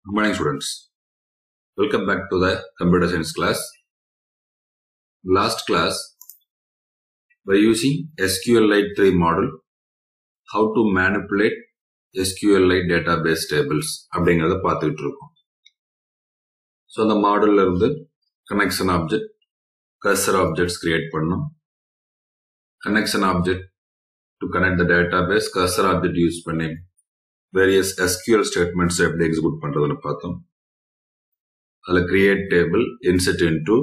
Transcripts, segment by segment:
Good morning, students. Welcome back to the computer science class. Last class, by using SQLite 3 model, how to manipulate SQLite database tables அப்படிங்கறத பார்த்துட்டு இருக்கோம். So அந்த மாடல்ல இருந்து connection object, cursor objects create பண்ணோம். Connection object to connect the database, cursor object use பண்ணி various SQL statements எப்படி execute பண்றதுன்னு பார்த்தோம். அதில் create table, insert into,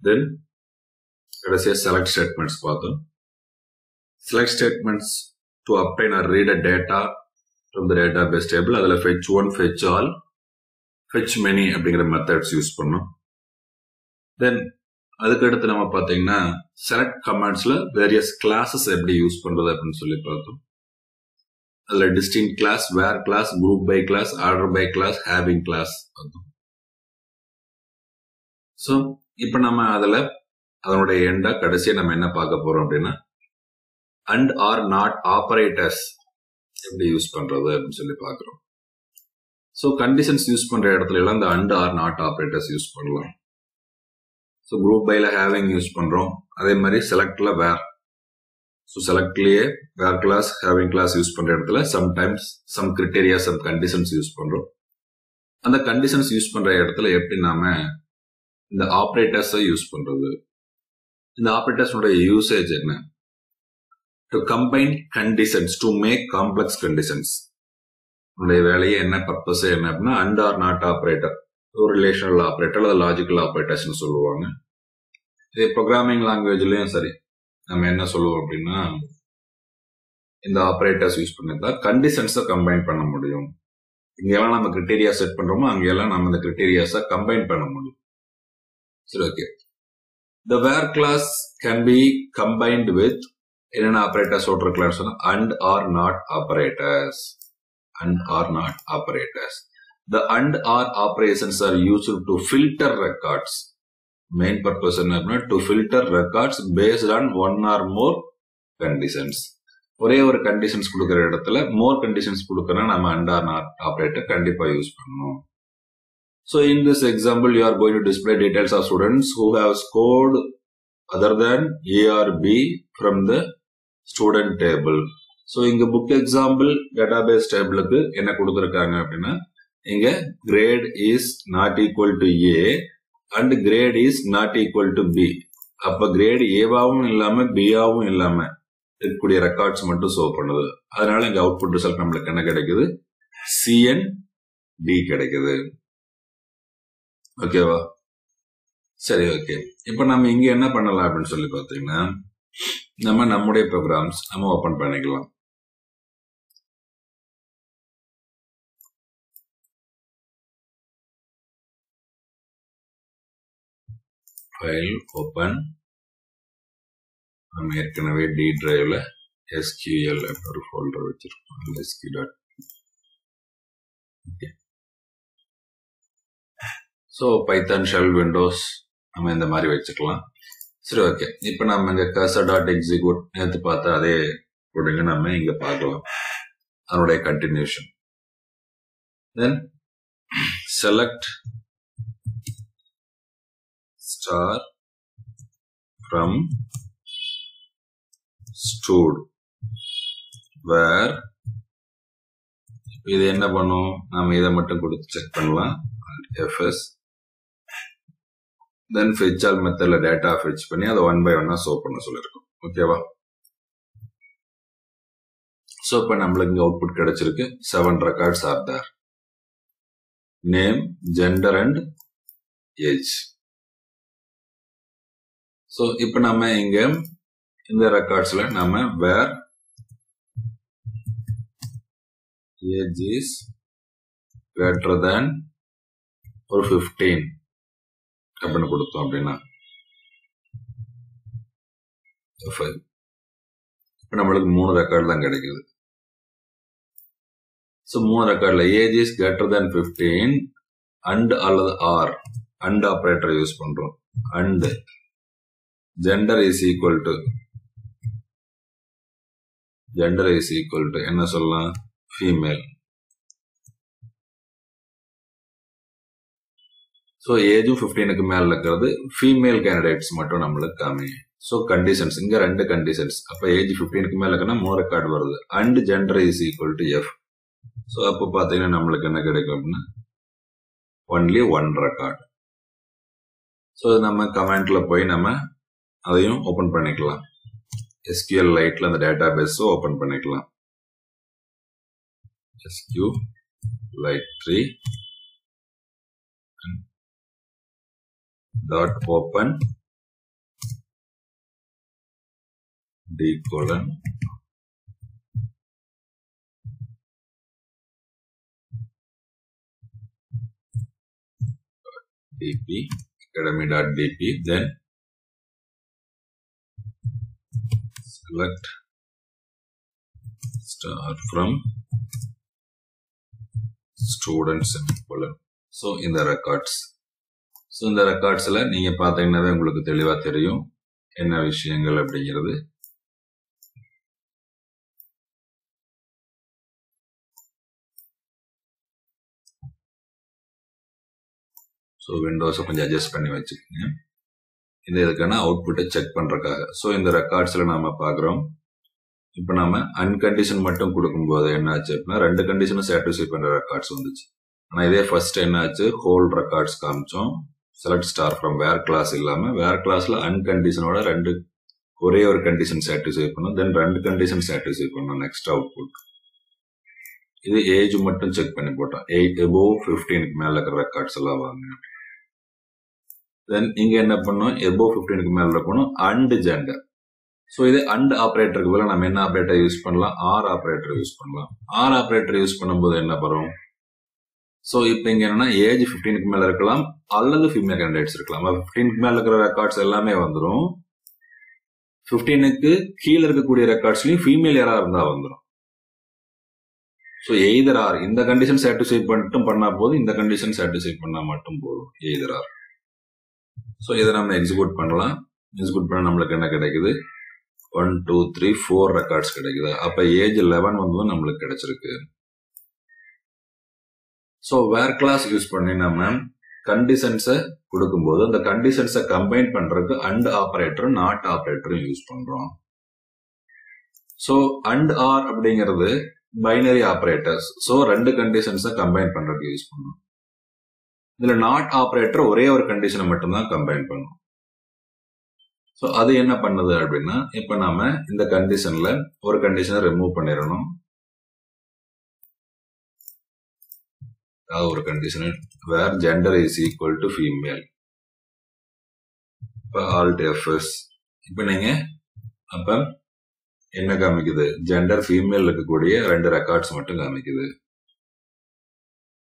then கடைசியா select statements பார்த்தோம். Select statements to obtain or read a data from the database table. அதில் fetch one, fetch all, fetch many அப்படிங்கிற methods use பண்ணோம். Then அதுக்கு அடுத்து நம்ம பார்த்தீங்கன்னா select commandsல various classes எப்படி யூஸ் பண்றது அப்படின்னு சொல்லி பார்த்தோம். அதில் distinct class, where class, group by class, order by class, having class பார்த்தோம். ஸோ இப்போ நம்ம அதில் அதனுடைய எண்டா கடைசியா நம்ம என்ன பார்க்க போறோம் அப்படின்னா அண்ட் ஆர் நாட் ஆப்பரேட்டர்ஸ் எப்படி யூஸ் பண்றது அப்படின்னு சொல்லி பார்க்கிறோம். ஸோ கண்டிஷன்ஸ் யூஸ் பண்ற இடத்துல எல்லாம் இந்த and or not operators use பண்ணலாம். ஸோ குரூப் பைல ஹேவிங் யூஸ் பண்றோம். அதே மாதிரி செலக்ட்ல வேர். ஸோ செலக்ட்லயே where clause, having clause use பண்ற இடத்துல sometimes some criteria, some conditions use பண்றோம். அந்த கண்டிஷன்ஸ் யூஸ் பண்ற இடத்துல எப்படி நாம இந்த ஆப்பரேட்டர்ஸை யூஸ் பண்றது, இந்த ஆப்பரேட்டர்ஸோட யூசேஜ் என்ன? To combine conditions to make complex conditions. உடைய வேலையே என்ன, பர்பஸ் என்ன அப்படின்னா அண்ட் ஆர் நாட் ஆப்பரேட்டர், ஒரு ரிலேஷனல் ஆப்பரேட்டர் அல்லது லாஜிக்கல் ஆப்பரேட்டர்ஸ் சொல்லுவாங்க. இதே ப்ரோக்ராமிங் லாங்குவேஜ்லயும் சரி, நம்ம என்ன சொல்லுவோம் அப்படின்னா இந்த ஆப்பரேட்டர்ஸ் யூஸ் பண்ணிதான் கண்டிஷன்ஸை கம்பைன் பண்ண முடியும். இங்கெல்லாம் நம்ம கிரிட்டேரியா செட் பண்றோமோ அங்கெல்லாம் நம்ம இந்த கிரிட்டேரியாஸை கம்பைன் பண்ண முடியும். சரி, okay. The where class can be combined with என்னென்ன ஆப்பரேட்டர்ஸ் இருக்கலாம் சொன்னா and or not operators. And or not operators. The and or operations are used to filter records. Main purpose என்ன, to filter records based on one or more conditions. ஒரே ஒரு conditions கொடுக்கிற இடத்துல மோர் conditions கொடுக்கறனா நம்ம and or not operator கண்டிப்பா use பண்ணணும். So in this example, you are going to display details of students who have scored other than A or B from the student table. So இங்க book example database tableக்கு என்ன கொடுத்திருக்காங்க அப்படின்னா இங்க grade is not equal to A and grade is not equal to B. அப்ப grade A-வாவும் இல்லாம B-ஆவும் இல்லாம இருக்கக்கூடிய records மட்டும் ஷோ பண்ணுது. அதனால இங்க அவுட்புட் ரிசல்ட் நம்மளுக்கு என்ன கிடைக்குது? CND கிடைக்குது. ஓகேவா? சரி, ஓகே. இப்ப நம்ம இங்க என்ன பண்ணலாம் அப்படின்னு சொல்லி பாத்தீங்கன்னா நம்ம நம்முடைய ப்ரோக்ராம்ஸ் நம்ம ஓபன் பண்ணிக்கலாம். File open. நம்ம ஏற்கனவே டி டிரைவ்ல SQL ஒரு ஃபோல்டர் வச்சிருக்கோம். SQL. Okay. So Python shell Windows நம்ம இந்த மாதிரி வச்சுக்கலாம். சரி, ஓகே. இப்போ நம்ம இங்கே கர்சர் டாட் எக்ஸிக்யூட் நேற்று பார்த்தா அதே கொடுங்க நம்ம இங்கே பார்க்கலாம் அதனுடைய continuation. Then select star from student where. இது என்ன பண்ணும், நம்ம இதை மட்டும் கொடுத்து செக் பண்ணலாம். FS then fetch all மெத்தட்ல டேட்டா fetch பண்ணி அதை 1 by 1 ஷோ பண்ண சொல்லிருக்கோம். ஓகேவா? சோ இப்ப நம்மளுக்கு இங்க அவுட்புட் கிடைச்சிருக்கு. 7 records are there. Name, gender and age. So இப்ப நம்ம இங்க இந்த ரெக்கார்ட்ஸ்ல நம்ம where age is greater than or 15 அப்படின்னு கொடுத்தோம் அப்படின்னா இப்ப நம்மளுக்கு 3 ரெக்கார்ட் தான் கிடைக்குது. சோ 3 ரெக்கார்ட்ல age is greater than 15 and அல்லது ஆர் அண்ட் ஆப்பரேட்டர் யூஸ் பண்றோம். And gender is equal to என்ன சொல்லலாம், ஃபீமேல். ஸோ ஏஜும் 15க்கு மேல இருக்கிறது ஃபீமேல் கேண்டிடேட்ஸ் மட்டும் நம்மளுக்கு காமி. ஸோ கண்டிஷன்ஸ் இங்க 2 கண்டிஷன்ஸ். அப்ப ஏஜ் 15க்கு மேல இருக்குன்னா 3 ரெக்கார்டு வருது. And gender is equal to F. So அப்போ பாத்தீங்கன்னா நம்மளுக்கு என்ன கிடைக்கும் அப்படின்னா ஒன்லி 1 ரெக்கார்டு. ஸோ நம்ம கமெண்ட்ல போய் நம்ம அதையும் ஓபன் பண்ணிக்கலாம். SQL லைட்ல அந்த டேட்டா பேஸ் ஓபன் பண்ணிக்கலாம். SQLite 3 dot open d colon dp academy.dp, then select star from students semicolon. So in the records, so இந்த ரெக்கார்ட்ஸ்ல நீங்க பாத்தீங்கன்னாவே உங்களுக்கு தெளிவா தெரியும் என்ன விஷயங்கள் அப்படிங்கிறது. ஸோ விண்டோஸை கொஞ்சம் அட்ஜஸ்ட் பண்ணி வச்சுக்கோங்க. இந்த இதுக்கான அவுட்புட்டை செக் பண்றதுக்காக. ஸோ இந்த ரெக்கார்ட்ஸ்ல நாம பாக்குறோம். இப்போ நாம அன்கண்டிஷன் மட்டும் கொடுக்கும்போது என்ன ஆச்சு அப்படின்னா 2 கண்டிஷனும் சாட்டிஸ்ஃபை பண்ற ரெக்கார்ட்ஸ் வந்துச்சு. ஆனா இதே ஃபர்ஸ்ட் என்ன ஆச்சு, ஹோல் ரெக்கார்ட்ஸ் காமிச்சோம். Select star from where clause இல்லாம வேர் கிளாஸ்ல அன்கண்டிஷனோட ஒரே ஒரு கண்டிஷன் சாட்டிஸ்ஃபை பண்ணும், தென் 2 கண்டிஷன் சாட்டிஸ்ஃபை பண்ணும். நெக்ஸ்ட் அவுட்புட் இது ஏஜ் மட்டும் செக் பண்ணி போட்டோம். 8 above 15க்கு மேல இருக்கிற ரெக்கார்ட்ஸ் எல்லாம் வாங்க. தென் இங்க என்ன பண்ணோம், above 15க்கு மேல இருக்கணும் அண்ட் ஜெண்டர். ஸோ இது அண்ட் ஆப்ரேட்டருக்கு பதிலாக நம்ம என்ன ஆப்ரேட்டர் யூஸ் பண்ணலாம், ஆர் ஆப்ரேட்டர் யூஸ் பண்ணலாம். ஆர் ஆப்ரேட்டர் யூஸ் பண்ணும்போது என்ன வரும், ஸோ இப்போ இங்க என்னன்னா ஏஜ் 15க்கு மேல இருக்கலாம் அல்லது ஃபீமேல் கேண்டிடேட்ஸ் இருக்கலாம். 15க்கு மேல இருக்கிற ரெக்கார்ட்ஸ் எல்லாமே வந்துடும். 15க்கு கீழே இருக்கக்கூடிய ரெக்கார்ட்ஸ்லயும் ஃபீமேல் யாரா இருந்தா வந்துடும். ஸோ எய்தர் ஆர், இந்த கண்டிஷன் சாட்டிஸ்ஃபை மட்டும் பண்ணா போதும், இந்த கண்டிஷன் சாட்டிஸ்ஃபை பண்ணா மட்டும் போதும், எய்தர் ஆர். ஸோ இதை நம்ம எக்ஸிக்யூட் பண்ணலாம். எக்ஸிக்யூட் பண்ண நம்மளுக்கு என்ன கிடைக்குது, 1 2 3 4 ரெக்கார்ட்ஸ் கிடைக்குது. அப்ப ஏஜ் 11 வந்து நம்மளுக்கு கிடைச்சிருக்கு. ஸோ வேர் கிளாஸ் யூஸ் பண்ணி நம்ம கண்டிஷன்ஸை கொடுக்கும்போது அந்த கண்டிஷன்ஸை கம்பைன் பண்றதுக்கு அண்ட் ஆபரேட்டரும் நாட் ஆபரேட்டரும் யூஸ் பண்றோம். ஸோ அண்ட் ஆர் அப்படிங்கிறது பைனரி ஆபரேட்டர்ஸ். ஸோ 2 கண்டிஷன்ஸை கம்பைன் பண்றதுக்கு யூஸ் பண்ணும். இதுல நாட் ஆபரேட்டர் ஒரே ஒரு கண்டிஷனை மட்டும்தான் கம்பைன் பண்ணும். ஸோ அது என்ன பண்ணுது அப்படின்னா, இப்ப நாம இந்த கண்டிஷன்ல ஒரு கண்டிஷனை ரிமூவ் பண்ணிடணும். ஒரு condition where gender is equal to female. இப்போ ஆல்ட் எஃப்எஸ். இப்ப நீங்க அப்ப என்ன காமிக்குது, ஜெண்டர் ஃபீமேல் இருக்கக்கூடிய 2 ரெக்கார்ட்ஸ் மட்டும் காமிக்குது.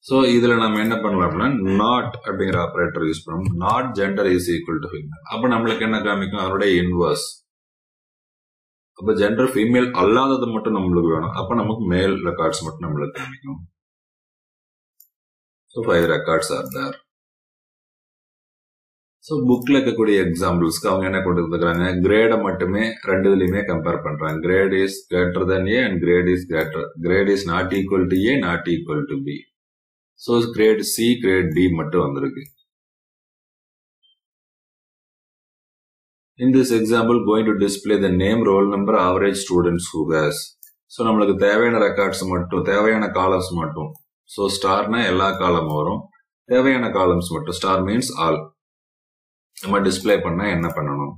சோ இதுல நம்ம என்ன பண்ணலாம் அப்படின்னா நாட் அப்படிங்கிற ஆபரேட்டர் யூஸ் பண்ணணும். Not gender is equal to female. அப்ப நம்மளுக்கு என்ன காமிக்கும், அதனுடைய இன்வர்ஸ். அப்ப ஜெண்டர் ஃபீமேல் அல்லாதது மட்டும் நம்மளுக்கு வேணும். அப்ப நமக்கு மேல் ரெக்கார்ட்ஸ் மட்டும் நம்மளுக்கு காமிக்கும். So 5 records are there. So புக்ல இருக்கக்கூடிய எக்ஸாம்பிள்ஸ்க்கு அவங்க என்ன கொடுத்துருக்காங்க, கிரேடை மட்டுமே 2 இதுலயுமே கம்பேர் பண்றாங்க. Grade is greater than A and grade is not equal to A, not equal to B. So grade C, grade D மட்டும் வந்திருக்கு. In this example, going to display the name, roll number, average students who has. So நம்மளுக்கு தேவையான records மட்டும், தேவையான columns மட்டும். So ஸ்டார்னா எல்லா காலமும் வரும், தேவையான காலம்ஸ் மட்டும். Star means all. நம்ம டிஸ்பிளே பண்ண என்ன பண்ணணும்,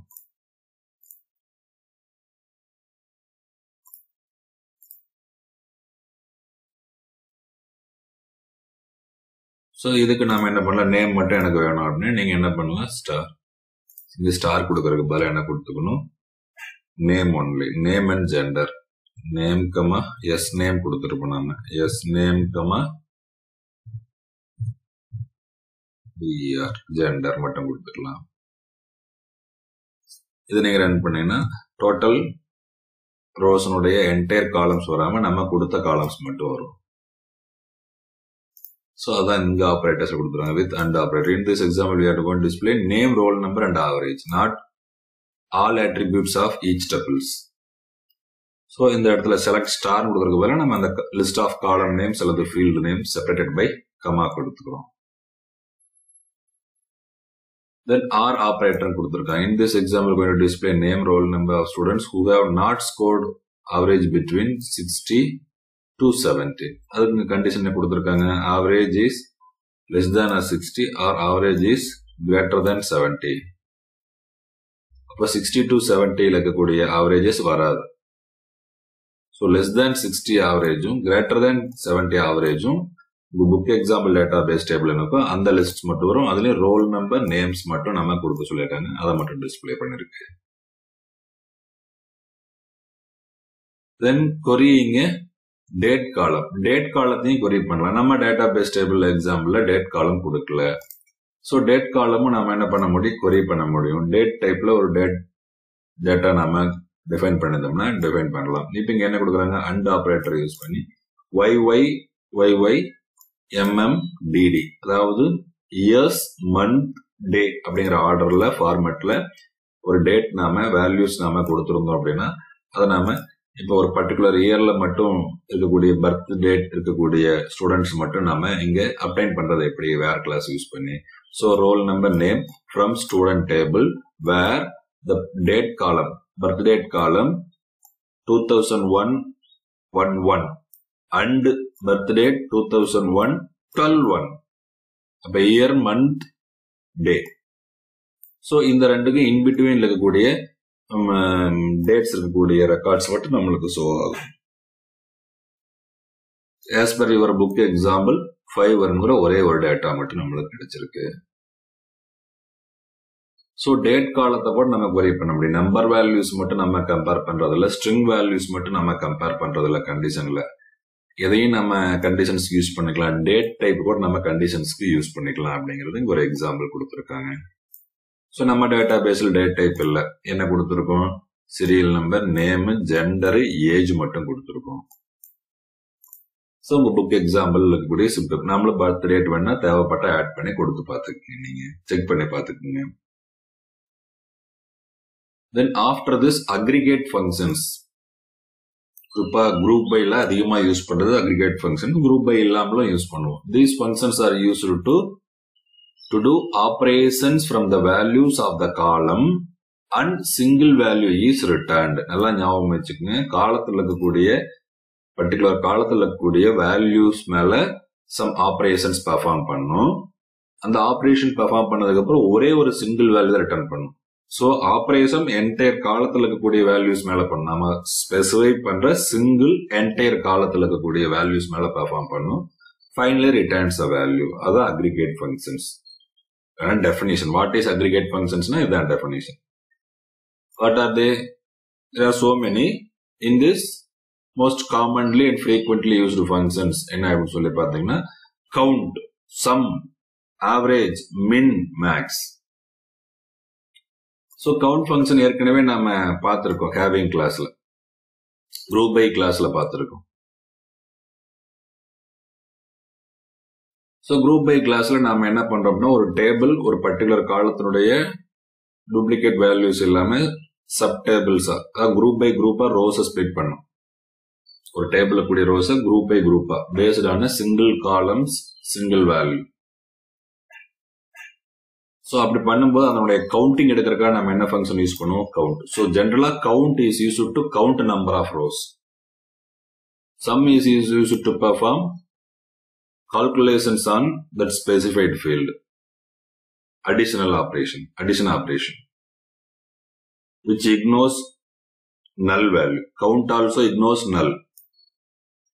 ஸோ இதுக்கு நாம என்ன பண்ணலாம், நேம் மட்டும் எனக்கு வேணும் அப்படின்னு நீங்க என்ன பண்ணலாம், ஸ்டார். இந்த ஸ்டார் கொடுக்கறதுக்கு பதிலாக என்ன கொடுத்துக்கணும், name only, name and gender. Name comma S name கொடுத்துருப்போம் நாம, எஸ் நேம் கமா ஜெண்டர் மட்டும் கொடுத்துக்கலாம். இது நீங்க ரன் பண்ணீங்கன்னா டோட்டல் ரோஸனுடைய என்டையர் காலம்ஸ் வராம நம்ம கொடுத்த காலம்ஸ் மட்டும் வரும். ஸோ அதான் இங்க ஆபரேட்டர்ஸ் கொடுத்துருவாங்க with and operator. In this example we are going to display name, roll number and average, not all attributes of each tuples. So இந்த இடத்துல செலக்ட் ஸ்டார் கொடுக்கறதுக்கு பதிலாக நம்ம அந்த லிஸ்ட் ஆஃப் காலம் நேம்ஸ் அல்லது field name separated by comma கொடுத்துக்கிறோம். Then R operator கொடுத்திருக்காங்க. In this example, we are going to display name, roll number of students who have not scored average between 60 to 70. அதுக்கு condition கொடுத்திருக்காங்க. Average is less than or 60 or average is greater than 70. அப்ப 60 to 70 இருக்கக்கூடிய averages வராது. So less than 60 average-உம் greater than 70 average-உம் book example database table இருக்கும். அந்த list மட்டும் வரும். அதுலயும் ரோல் நம்பர் நேம்ஸ் மட்டும் நம்ம கொடுக்க சொல்லியிருக்காங்க. அதை மட்டும் டிஸ்பிளே பண்ணிருக்கு. தென் கொரியிங்க டேட் காலம். டேட் காலத்தையும் கொரி பண்ணலாம். நம்ம டேட்டாபேஸ் டேபிள் எக்ஸாம்பிள்ல டேட் காலம் கொடுக்கல. ஸோ டேட் காலமும் நம்ம என்ன பண்ண முடியும், கொரி பண்ண முடியும். டேட் டைப்ல ஒரு டேட்டா நம்ம டிஃபைன் பண்ணிருந்தோம்னா டிஃபைன் பண்ணலாம். இப்போ இங்க என்ன கொடுக்குறாங்க, அண்ட் ஆபரேட்டர் யூஸ் பண்ணி YY MMDD, அதாவது இயர்ஸ் மந்த் டே அப்படிங்கிற ஆர்டர்ல ஃபார்மேட்ல ஒரு டேட் நாம வேல்யூஸ் நாம கொடுத்துருந்தோம் அப்படின்னா அதை நாம இப்போ ஒரு பர்டிகுலர் இயர்ல மட்டும் இருக்கக்கூடிய பர்த் டேட் இருக்கக்கூடிய ஸ்டூடெண்ட்ஸ் மட்டும் நாம இங்க அப்டைன் பண்றது எப்படி, வேர் கிளாஸ் யூஸ் பண்ணி. So roll number name from student table where the date column, birth date column 2001-11 and birth date 2001-12-1. அப்ப இயர் மந்த் டே. ஸோ இந்த ரெண்டுக்கு இன்பிட்வீன் இருக்கக்கூடிய டேட்ஸ் இருக்கக்கூடிய ரெக்கார்ட்ஸ் மட்டும் நம்மளுக்கு ஷோ ஆகும். As per your book example 5 வருங்கிற ஒரே ஒரு டேட்டா மட்டும் நம்மளுக்கு கிடைச்சிருக்கு. ஸோ டேட் காலத்தை கூட நம்ம கொரி பண்ண முடியும். நம்பர் வேல்யூஸ் மட்டும் நம்ம கம்பேர் பண்றதில்ல, ஸ்ட்ரிங் வேல்யூஸ் மட்டும் நம்ம கம்பேர் பண்றதில்ல. கண்டிஷன்ல எதையும் நம்ம கண்டிஷன்ஸ்க்கு யூஸ் பண்ணிக்கலாம். டேட் டைப் கூட நம்ம கண்டிஷன்ஸ்க்கு யூஸ் பண்ணிக்கலாம் அப்படிங்கிறது ஒரு எக்ஸாம்பிள் கொடுத்துருக்காங்க. ஸோ நம்ம டேட்டா பேஸ்ல டேட் டைப் இல்லை, என்ன கொடுத்துருக்கோம், serial number, name, gender, age மட்டும் கொடுத்துருக்கோம். ஸோ உங்க புக் எக்ஸாம்பிள் இருக்கக்கூடிய சிம்பிள் நம்மளும் பர்த் டேட் வேணா தேவைப்பட்ட ஆட் பண்ணி கொடுத்து பார்த்துக்கோங்க, நீங்க செக் பண்ணி பார்த்துக்கோங்க. Then after this aggregate functions. Group பைல அதிகமா யூஸ் பண்றது அக்ரிகேட் ஃபங்க்ஷன். குரூப் பை இல்லாமலும் யூஸ் பண்ணுவோம். These functions are used to do operations from the values of the column and single value is returned. நல்லா ஞாபகம் வச்சுக்கோங்க. காலத்துல இருக்கக்கூடிய பர்டிகுலர் காலத்துல இருக்கக்கூடிய வேல்யூஸ் மேல சம் ஆபரேஷன்ஸ் பெர்ஃபார்ம் பண்ணும். அந்த ஆபரேஷன் பெர்ஃபார்ம் பண்ணதுக்கு அப்புறம் ஒரே ஒரு சிங்கிள் வேல்யூ ரிட்டர்ன் பண்ணும். ஸோ ஆபரேஷன் என்டையர் காலத்துல இருக்கக்கூடிய வேல்யூஸ் மேல பண்ணும். நம்ம ஸ்பெசிஃபை பண்ற சிங்கிள் என்டையர் காலத்துல இருக்கக்கூடிய வேல்யூஸ் மேல பெர்ஃபார்ம் பண்ணும். Finally returns a value. அதான் aggregate functions. Definition. What is aggregate functions? Na idan definition. What are they? There are so many. In this, most commonly and frequently used functions enna apdi solli pathina, count, sum, average, min, max. So count function ஏற்கனவே நாம பார்த்திருக்கோம் having classல, group by classல பார்த்திருக்கோம். So group by கிளாஸ்ல நாம என்ன பண்றோம்னா ஒரு table ஒரு பர்டிகுலர் காலத்தினுடைய டூப்ளிகேட் வேல்யூஸ் இல்லாம சப் டேபிள்ஸா, அதாவது குரூப் பை குரூப்பா ரோஸை ஸ்பிளிட் பண்ணும். ஒரு டேபிள் கூடிய ரோஸை குரூப் பை குரூப்பா based on single columns single value. So அப்படி பண்ணும்போது அதனுடைய கவுண்டிங் எடுக்கிறதுக்காக நம்ம என்ன ஃபங்க்ஷன் யூஸ் பண்ணுவோம், கவுண்ட். ஸோ ஜென்ரலா count is used to count number of rows. Sum is used to perform calculations on that specified field. Addition operation, which ignores null value. Count also ignores null.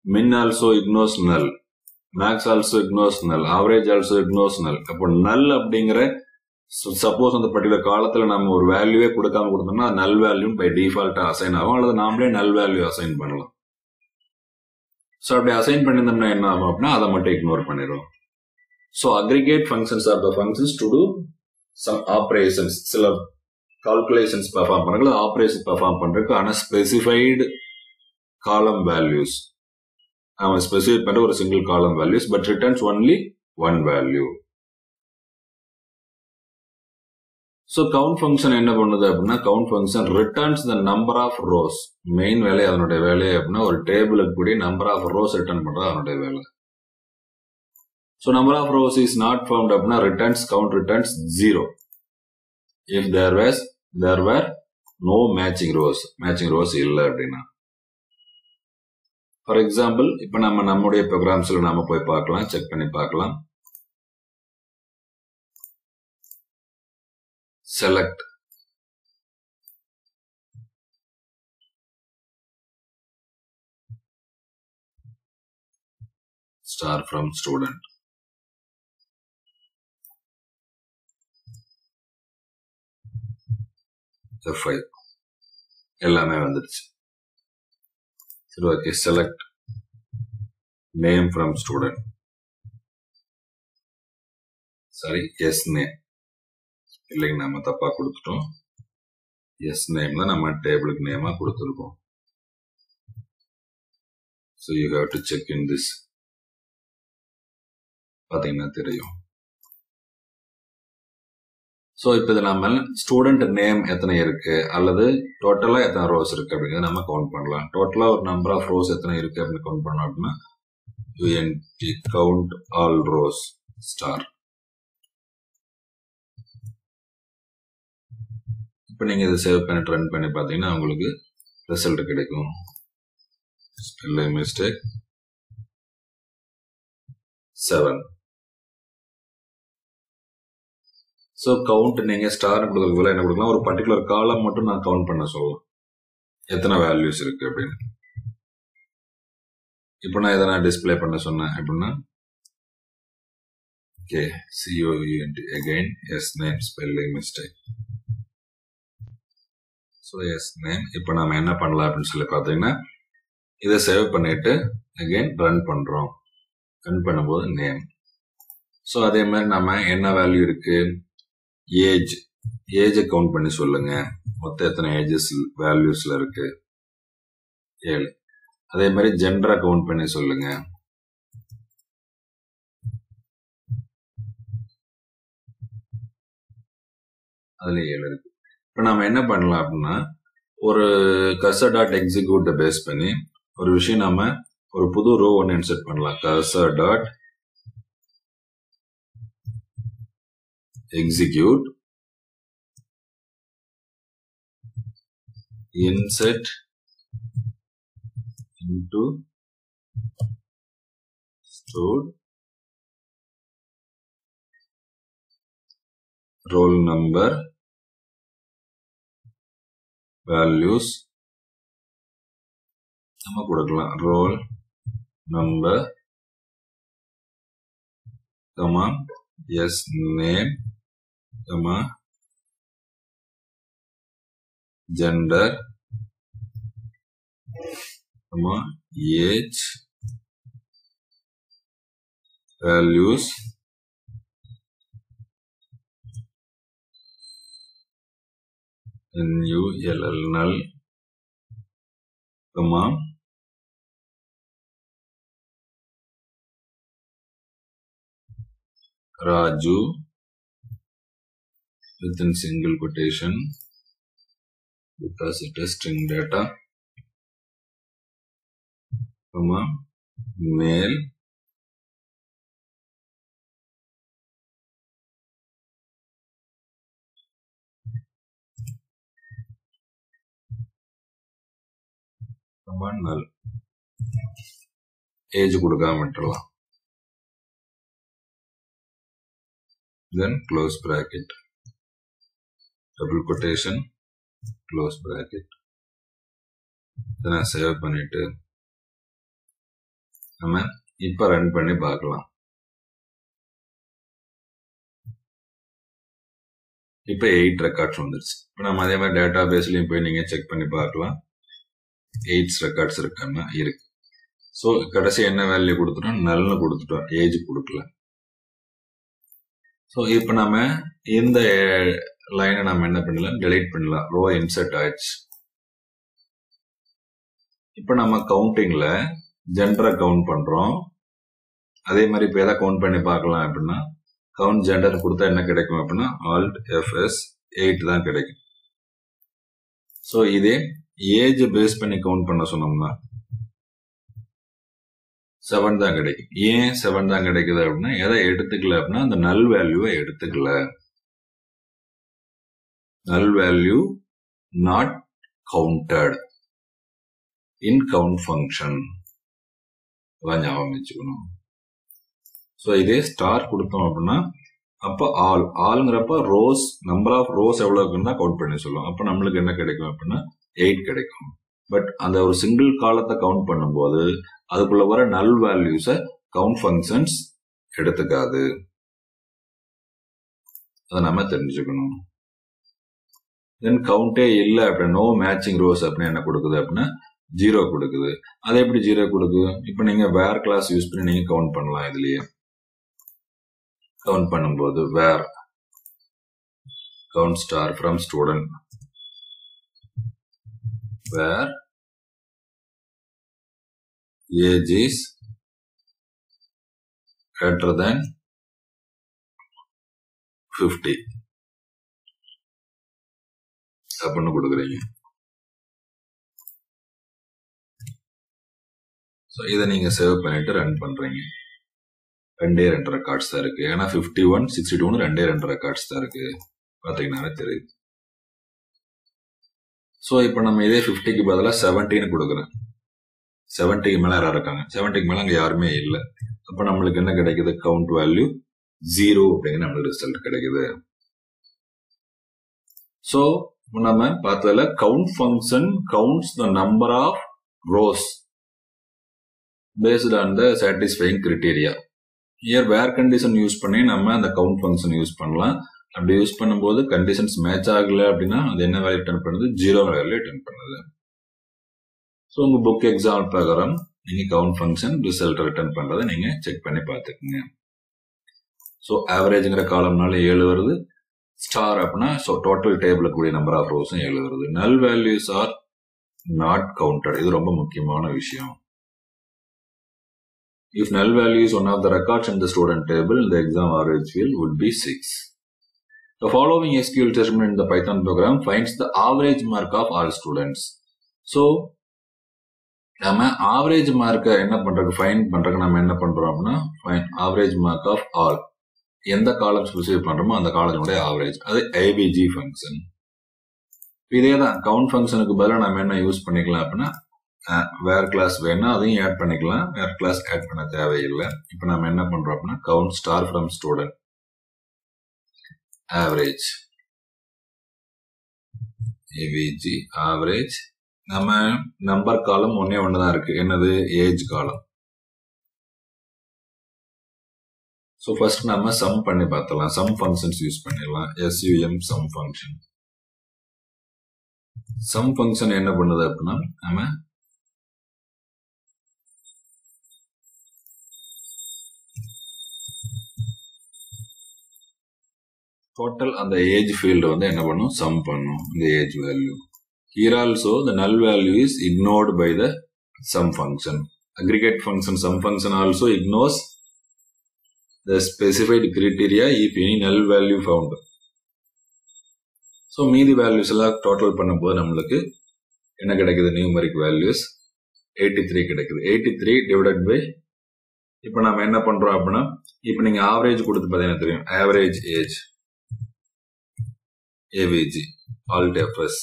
Min also ignores null. Max also ignores null. Average also ignores null. அப்போ null அப்படிங்கிற suppose அந்த particular காலத்துல நம்ம ஒரு வேல்யூவே கொடுக்காம கொடுத்தோம்னா null value by டிஃபால்ட்டா அசைன் ஆகும், அல்லது நாமளே null value அசைன் பண்ணலாம். ஸோ அப்படி அசைன் பண்ணியிருந்தோம்னா என்ன ஆகும் அப்படின்னா அதை மட்டும் இக்னோர் பண்ணிடும். So aggregate functions are the functions to do some operations, சில கால்குலேஷன்ஸ் பெர்ஃபார்ம் பண்ணுறது, ஆப்ரேஷன் பெர்ஃபார்ம் பண்றதுக்கு ஆனால் ஸ்பெசிஃபைடு காலம் வேல்யூஸ் நம்ம ஸ்பெசிஃபை பண்ற ஒரு single column values, but returns only one value. So count function என்ன பண்ணுது அப்படின்னா count function returns the number of rows. Main வேலை அதனுடைய வேலை அப்படின்னா ஒரு டேபிளுக்கு கூடிய நம்பர் ஆஃப் ரோஸ் ரிட்டர்ன் பண்றது அதனுடைய வேலை. So number of rows is not found அப்படின்னா returns count returns 0. if there were no matching rows இல்ல அப்படின்னா. ஃபார் எக்ஸாம்பிள் இப்ப நம்முடைய ப்ரோக்ராம்ஸ்ல நாம போய் பார்க்கலாம், செக் பண்ணி பார்க்கலாம். select star from student. F5 எல்லாமே வந்துருச்சு. சரி, okay. select name from student. Sorry, yes name இல்லைங்க, நம்ம தப்பா கொடுத்துட்டோம். yes name தான் நம்ம டேபிளுக்கு நேமா கொடுத்துருக்கோம். so you have to check in this. பாத்தீங்கன்னா தெரியும். ஸோ இப்போ இது நம்ம ஸ்டூடெண்ட் நேம் எத்தனை இருக்கு அல்லது டோட்டலா எத்தனை ரோஸ் இருக்கு அப்படிங்கிறத நம்ம கவுண்ட் பண்ணலாம். டோட்டலா ஒரு நம்பர் ஆஃப் ரோஸ் எத்தனை இருக்கு அப்படின்னு கவுண்ட் பண்ணோம் அப்படின்னா UNT count all rose star. இப்போ நீங்க இதை சேவ் பண்ணி ரன் பண்ணி பார்த்தீங்கன்னா உங்களுக்கு ரிசல்ட் கிடைக்கும். Spelling mistake 7. ஸோ கவுண்ட் நீங்க ஸ்டார் கொடுக்கறதுல என்ன கொடுக்கலாம், ஒரு பர்டிகுலர் காலம் மட்டும் நான் கவுண்ட் பண்ண சொல்லலாம் எத்தனை வேல்யூஸ் இருக்கு அப்படின்னு. இப்போ நான் எதனா டிஸ்பிளே பண்ண சொன்னேன் அப்படின்னா okay COUNT again yes name spelling mistake. So yes name. இப்போ நாம என்ன பண்ணலாம் அப்படின்னு சொல்லி பார்த்தீங்கன்னா இதை சேவ் பண்ணிட்டு அகைன் ரன் பண்றோம். ரன் பண்ணும்போது நேம். ஸோ அதே மாதிரி நம்ம என்ன வேல்யூ இருக்கு, ஏஜ் கவுண்ட் பண்ணி சொல்லுங்க. மொத்தம் எத்தனை ஏஜஸ் வேல்யூஸ்ல இருக்கு, 7. அதே மாதிரி ஜெண்டரை கவுண்ட் பண்ணி சொல்லுங்க. அதுல 7 இருக்கு. இப்ப நாம என்ன பண்ணலாம் அப்படின்னா ஒரு cursor.execute பேஸ் பண்ணி ஒரு விஷயம் நாம ஒரு புது ரோ ஒன்னு இன்சர்ட் பண்ணலாம். cursor.execute insert into stored roll number values நம்ம கொடுக்கலாம். roll number comma yes name comma gender comma age values null comma Raju within single quotation because it is string data comma male comma null. age கொடுக்காம விட்டுறலாம். then close bracket double quotation close bracket. then save பண்ணிட்டு நம்ம இப்ப run பண்ணி பார்க்கலாம். இப்ப 8 records வந்துருச்சு. இப்ப நம்ம அதே மாதிரி டேட்டா பேஸ்லயும் போய் நீங்க செக் பண்ணி பார்க்கலாம். 8 ரெக்கார்ட்ஸ் இருக்கான்னா இருக்கு. சோ கடைசி என்ன வேல்யூ கொடுத்துட்டோம், நல்னு கொடுத்துட்டோம், ஏஜ் கொடுக்கல. ஸோ இப்போ நம்ம இந்த லைனை நம்ம என்ன பண்ணலாம், டெலீட் பண்ணலாம். ரோ இன்சர்ட் ஆயிடுச்சு. இப்போ நம்ம கவுண்டிங்ல ஜெண்டரை கவுண்ட் பண்றோம். அதே மாதிரி இப்போ எதை கவுண்ட் பண்ணி பார்க்கலாம் அப்படின்னா கவுண்ட் ஜெண்டர் கொடுத்தா என்ன கிடைக்கும் அப்படின்னா Alt Fs 8 தான் கிடைக்கும். ஸோ இதே ஏஜ் பேஸ் பண்ணி கவுண்ட் பண்ண சொன்னோம்னா 7 தான் கிடைக்கும். ஏன் 7 தான் கிடைக்குது அப்படின்னா எதை எடுத்துக்கல அப்படின்னா அந்த நல் வேல்யூவை எடுத்துக்கல. null value not counted in count function. அதான் ஞாபகம் வச்சுக்கணும். ஸோ இதே ஸ்டார் கொடுத்தோம் அப்படின்னா அப்போ ஆளுங்கிறப்ப ரோஸ் நம்பர் ஆஃப் ரோஸ் எவ்வளோ இருக்குன்னு கவுண்ட் பண்ணி சொல்லுவோம். அப்போ நம்மளுக்கு என்ன கிடைக்கும் அப்படின்னா 8 கிடைக்கும். பட் அந்த ஒரு சிங்கிள் காலத்தை கவுண்ட் பண்ணும்போது அதுக்குள்ள வர நல் வேல்யூஸை கவுண்ட் ஃபங்க்ஷன்ஸ் எடுத்துக்காது. அதை நம்ம தெரிஞ்சுக்கணும். தென் கவுண்டே இல்லை அப்படின்னா நோ மேட்சிங் ரோஸ் அப்படின்னு என்ன கொடுக்குது அப்படின்னா 0 கொடுக்குது. அதை எப்படி 0 கொடுக்குது? இப்போ நீங்க வேர் கிளாஸ் யூஸ் பண்ணி நீங்க கவுண்ட் பண்ணலாம். இதுலயே கவுண்ட் பண்ணும்போது where count star from student where age is greater than 50 அப்படின்னு கொடுக்குறீங்க. ஸோ இதை நீங்க சேவ் பண்ணிட்டு ரன் பண்றீங்க. 2 ரெக்கார்ட்ஸ் தான் இருக்கு. ஏன்னா 51, 62 2 ரெக்கார்ட்ஸ் தான் இருக்கு. பாத்தீங்கன்னா தெரியுது. ஸோ இப்போ நம்ம இதே 50க்கு பதிலாக 17 கொடுக்குறேன். 70க்கு மேல யாரா இருக்காங்க? 70க்கு மேல அங்க யாருமே இல்லை. அப்ப நம்மளுக்கு என்ன கிடைக்குது? கவுண்ட் வேல்யூ 0 அப்படிங்கிற நம்மளுக்கு ரிசல்ட் கிடைக்குது. ஸோ நம்ம பார்த்ததுல count function counts the number of rows based on the satisfying criteria. Year where condition use பண்ணி நம்ம அந்த கவுண்ட் ஃபங்க்ஷன் யூஸ் பண்ணலாம். அப்படி யூஸ் பண்ணும்போது கண்டிஷன்ஸ் மேட்ச் ஆகல அப்படின்னா அது என்ன வேல்யூ ரிட்டர்ன் பண்ணுது? 0 வேல்யூ ரிட்டர்ன் பண்ணுது. ஸோ உங்க புக் எக்ஸாம்பிள் பிரகாரம் நீங்க கவுண்ட் ஃபங்க்ஷன் ரிசல்ட் ரிட்டர்ன் பண்றதை நீங்க செக் பண்ணி பார்த்துக்குங்க. ஸோ ஆவரேஜ்ங்கிற காலம்னால 7 வருது. ஸ்டார் அப்படின்னா ஸோ டோட்டல் டேபிள் கூடிய நம்பர் ஆஃப் ரோஸும் 7 வருது. நல் வேல்யூஸ் ஆர் நாட் கவுண்டட். இது ரொம்ப முக்கியமான விஷயம். If null value is one of the records in the student table, the exam average field would be 6. The following SQL statement in the Python program finds the average mark of all students. So, நம்ம average மார்க்கை என்ன பண்றதுக்கு find பண்றதுக்கு நம்ம என்ன பண்றோம் அப்படின்னா find average mark of all. எந்த காலம் ஸ்பெசிஃபை பண்றோமோ அந்த காலத்தினுடைய ஆவரேஜ். அது ஏபிஜி ஃபங்க்ஷன். இதே தான் கவுண்ட் ஃபங்க்ஷனுக்கு பதிலாக நம்ம என்ன யூஸ் பண்ணிக்கலாம் அப்படின்னா வேர் கிளாஸ் வேணா அதையும் ஆட் பண்ணிக்கலாம். வேர் கிளாஸ் ஆட் பண்ண தேவையில்லை. இப்போ நம்ம என்ன பண்றோம் அப்படின்னா count star from student average APG average. நம்ம நம்பர் காலம் ஒன்னே ஒண்ணுதான் இருக்கு. என்னது? ஏஜ் காலம். ஸோ ஃபர்ஸ்ட் நம்ம சம் பண்ணி பார்த்தலாம். சம் ஃபங்க்ஷன்ஸ் யூஸ் பண்ணிடலாம். SUM sum function. Sum function என்ன பண்ணுது அப்படின்னா நம்ம டோட்டல் அந்த ஏஜ் ஃபீல்டு வந்து என்ன பண்ணும்? சம் பண்ணும் இந்த age value. Here also the null value is ignored by the sum function. Aggregate function sum function also ignores the specified criteria if any null value found. So மீதி values எல்லாம் total பண்ணும்போது நம்மளுக்கு என்ன கிடைக்குது? Numeric values 83 கிடைக்குது. 83 divided by இப்போ நம்ம என்ன பண்றோம் அப்படின்னா இப்போ நீங்க ஆவரேஜ் கொடுத்து பார்த்தீங்கன்னா தெரியும். Average age AVG alt FS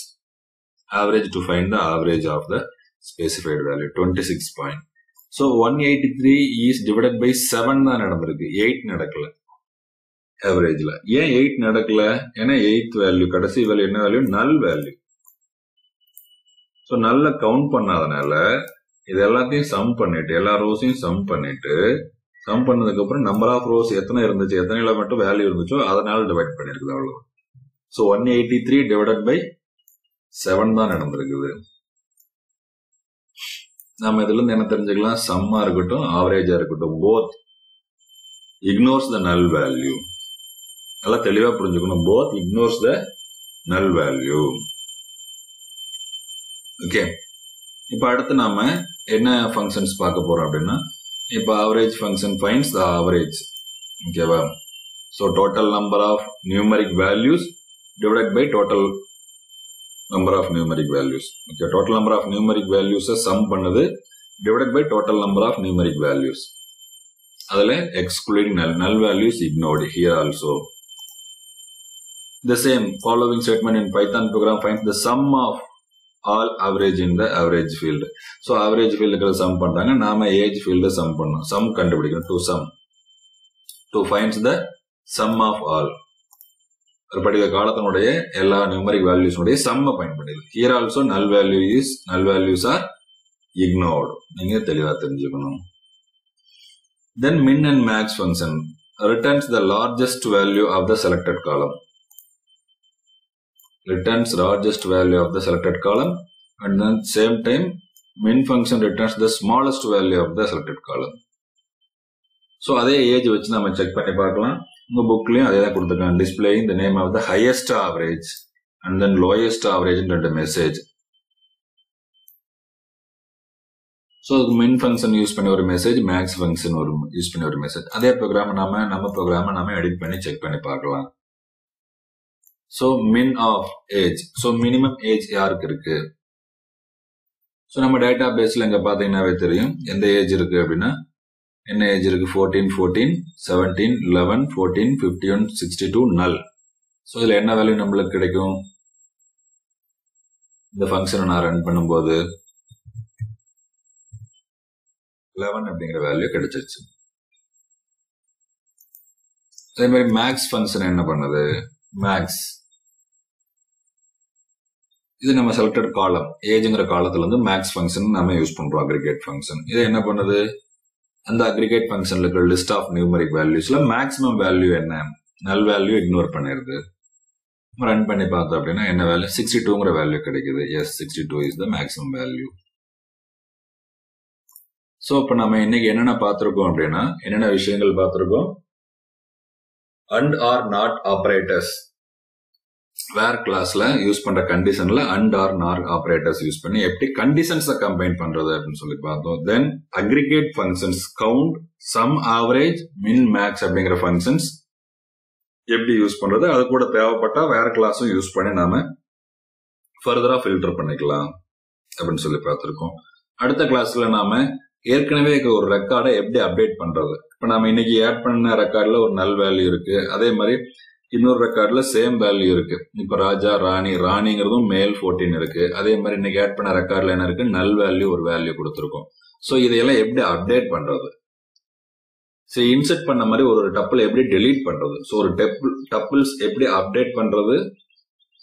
average to find the average of the specified value 26 point. So 183 is divided by 7 தான் நடந்திருக்கு. 8 நடக்கல ஆவரேஜ்ல. ஏன் 8 நடக்கல? ஏன்னா 8th வேல்யூ கடைசி வேல்யூ என்ன வேல்யூ? நல் வேல்யூ. ஸோ நல்ல கவுண்ட் பண்ணாதனால இது எல்லாத்தையும் சம் பண்ணிட்டு எல்லா ரோஸையும் சம் பண்ணிட்டு சம் பண்ணதுக்கு அப்புறம் நம்பர் ஆஃப் ரோஸ் எத்தனை இருந்துச்சு எத்தனைல மட்டும் வேல்யூ இருந்துச்சோ அதனால டிவைட் பண்ணிருக்குது. அவ்வளவு. ஸோ 183 டிவைடட் பை 7 தான் நடந்திருக்குது. நம்ம இதுல இருந்து என்ன தெரிஞ்சுக்கலாம்? சம்மா இருக்கட்டும் ஆவரேஜா இருக்கட்டும் போத் இக்னோர்ஸ் த நல் வேல்யூ. நல்லா தெளிவா புரிஞ்சுக்கணும். போத் இக்னோர்ஸ் த நல் வேல்யூ. ஓகே. இப்ப அடுத்து நாம என்ன ஃபங்க்ஷன்ஸ் பார்க்க போறோம் அப்படின்னா இப்ப average function finds the average. ஓகேவா? So total number of numeric values divided by total number of numeric values. Okay, total number of numeric values sum பண்ணுது divided by total number of numeric values. அதுல excluding null values ignored here also. The same following statement in Python program finds the sum of all average in the average field. So average field sum பண்றாங்க, நாம age field sum பண்ணோம். Sum கண்டுபிடிக்கணும், to sum. To finds the sum of all. ஒரு படிக்க காலத்தினுடைய எல்லா numeric values உடைய சம்ம பயன்படுது. Here also null values are ignored. நீங்க தெளிவா தெரிஞ்சுக்கணும். Then min and max function returns the largest value of the selected column. Returns largest value of the selected column, and then same time min function returns the smallest value of the selected column. So அதே age வச்சு நம்ம check பண்ணி பார்க்கலாம். உங்க புக்லயும் அதே தான் கொடுத்துருக்காங்க. Displaying the name of the highest average and then lowest average ன்ற message. So min function use பண்ணி ஒரு மெசேஜ், max function யூஸ் பண்ணி ஒரு மெசேஜ். அதே ப்ரோக்ராம் நம்ம ப்ரோக்ராமை நாம எடிட் பண்ணி செக் பண்ணி பார்க்கலாம். So min of age. So minimum age யாருக்கு இருக்கு? So நம்ம டேட்டா பேஸ்ல இங்க பாத்தீங்கன்னாவே தெரியும் எந்த ஏஜ் இருக்கு அப்படின்னா, என்ன ஏஜ் இருக்கு? 14, 17, 11, 14, 51, 62 null. So இதுல என்ன வேல்யூ நம்மளுக்கு கிடைக்கும்? இந்த ஃபங்க்ஷனை நான் ரன் பண்ணும்போது 11 அப்படிங்கிற வேல்யூ கிடைச்சிருச்சு. அதே மாதிரி மேக்ஸ் ஃபங்க்ஷன் என்ன பண்ணுது? மேக்ஸ் இது நம்ம செலக்டட் காலம், ஏஜ்ங்கிற காலத்துல வந்து மேக்ஸ் ஃபங்க்ஷன் நம்ம யூஸ் பண்றோம், அக்ரிகேட் ஃபங்க்ஷன். இது என்ன பண்ணுது? அந்த அக்ரிகேட் ஃபங்க்ஷன்ல இருக்கிற லிஸ்ட் ஆஃப் நியூமரிக் வேல்யூஸ்ல மேக்ஸிமம் வேல்யூ என்ன, நல் வேல்யூ இக்னோர் பண்ணிருது. ரன் பண்ணி பார்த்தோம் அப்படின்னா என்ன வேல்யூ? 62ங்கிற வேல்யூ கிடைக்குது. Yes, 62 is the maximum value. So இப்ப நம்ம இன்னைக்கு என்னென்ன பார்த்திருக்கோம் அப்படின்னா, என்னென்ன விஷயங்கள் பார்த்திருக்கோம்? And or not operators where கிளாஸ்ல யூஸ் பண்ற கண்டிஷன்ல and or not operators use பண்ணி எப்படி கண்டிஷன்ஸை கம்பைன் பண்றது அப்படின்னு சொல்லி பார்த்தோம். Then aggregate functions, count, sum, average, min, max அப்படிங்கிற ஃபங்க்ஷன்ஸ் எப்படி யூஸ் பண்றது, அது கூட தேவைப்பட்டா வேற கிளாஸும் யூஸ் பண்ணி நாம ஃபர்தரா ஃபில்டர் பண்ணிக்கலாம் அப்படின்னு சொல்லி பார்த்திருக்கோம். அடுத்த கிளாஸ்ல நாம ஏற்கனவே ஒரு ரெக்கார்டை எப்படி அப்டேட் பண்றது. இப்ப நாம இன்னைக்கு ஆட் பண்ண ரெக்கார்ட்ல ஒரு நல் வேல்யூ இருக்கு, அதே மாதிரி இன்னொரு ரெக்கார்ட்ல சேம் வேல்யூ இருக்கு. இப்ப ராஜா, ராணிங்கிறதும் மேல் 14 இருக்கு. அதே மாதிரி இன்னைக்கு ஆட் பண்ண ரெக்கார்ட்ல என்ன இருக்கு? நல் வேல்யூ ஒரு வேல்யூ கொடுத்துருக்கோம். சோ இதையெல்லாம் எப்படி அப்டேட் பண்றது, சோ இன்செர்ட் பண்ண மாதிரி ஒரு டப்பிள் எப்படி டெலீட் பண்றது, சோ ஒரு டப்பிள்ஸ் எப்படி அப்டேட் பண்றது,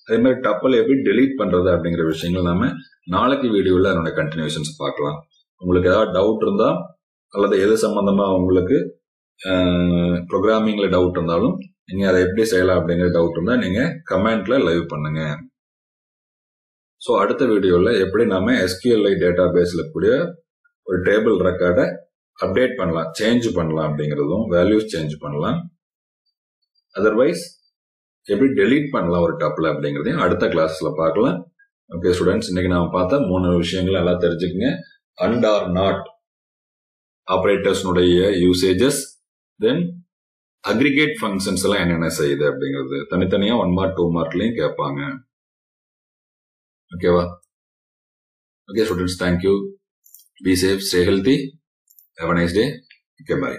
அதே மாதிரி டப்பிள் எப்படி டெலீட் பண்றது அப்படிங்கிற விஷயங்கள் நாம நாளைக்கு வீடியோல அதனோட கண்டினியூஷன்ஸ் பார்க்கலாம். உங்களுக்கு ஏதாவது டவுட் இருந்தா அல்லது எது சம்பந்தமா உங்களுக்கு ப்ரோக்ராமிங்ல டவுட் இருந்தாலும் நீங்க அதை எப்படி செய்யலாம் அப்படிங்கிற டவுட் இருந்தா நீங்க கமெண்ட்ல லைவ் பண்ணுங்க. சோ அடுத்த வீடியோல எப்படி நாம SQLi டேட்டா பேஸ்ல கூடிய ஒரு டேபிள் ரெக்கார்டை அப்டேட் பண்ணலாம், சேஞ்ச் பண்ணலாம் அப்படிங்கறதும், வேல்யூஸ் சேஞ்ச் பண்ணலாம், அதர்வைஸ் எப்படி டெலீட் பண்ணலாம் ஒரு டப்பிள் அப்படிங்கறதையும் அடுத்த கிளாஸ்ல பார்க்கலாம். ஓகே ஸ்டூடெண்ட்ஸ், இன்னைக்கு நாம பார்த்த 3 விஷயங்கள் எல்லாம் தெரிஞ்சுக்கங்க. அண்ட் ஆர் நாட் ஆபரேட்டர்ஸ்னுடைய யூசேஜஸ், தென் அக்ரிகேட் ஃபங்க்ஷன்ஸ் எல்லாம் என்னென்ன செய்யுது அப்படிங்கிறது தனித்தனியா 1 மார்க் 2 மார்க்லயும் கேட்பாங்க. ஓகேவா? Okay students, thank you. Be safe, stay healthy, have a nice day. Okay, bye.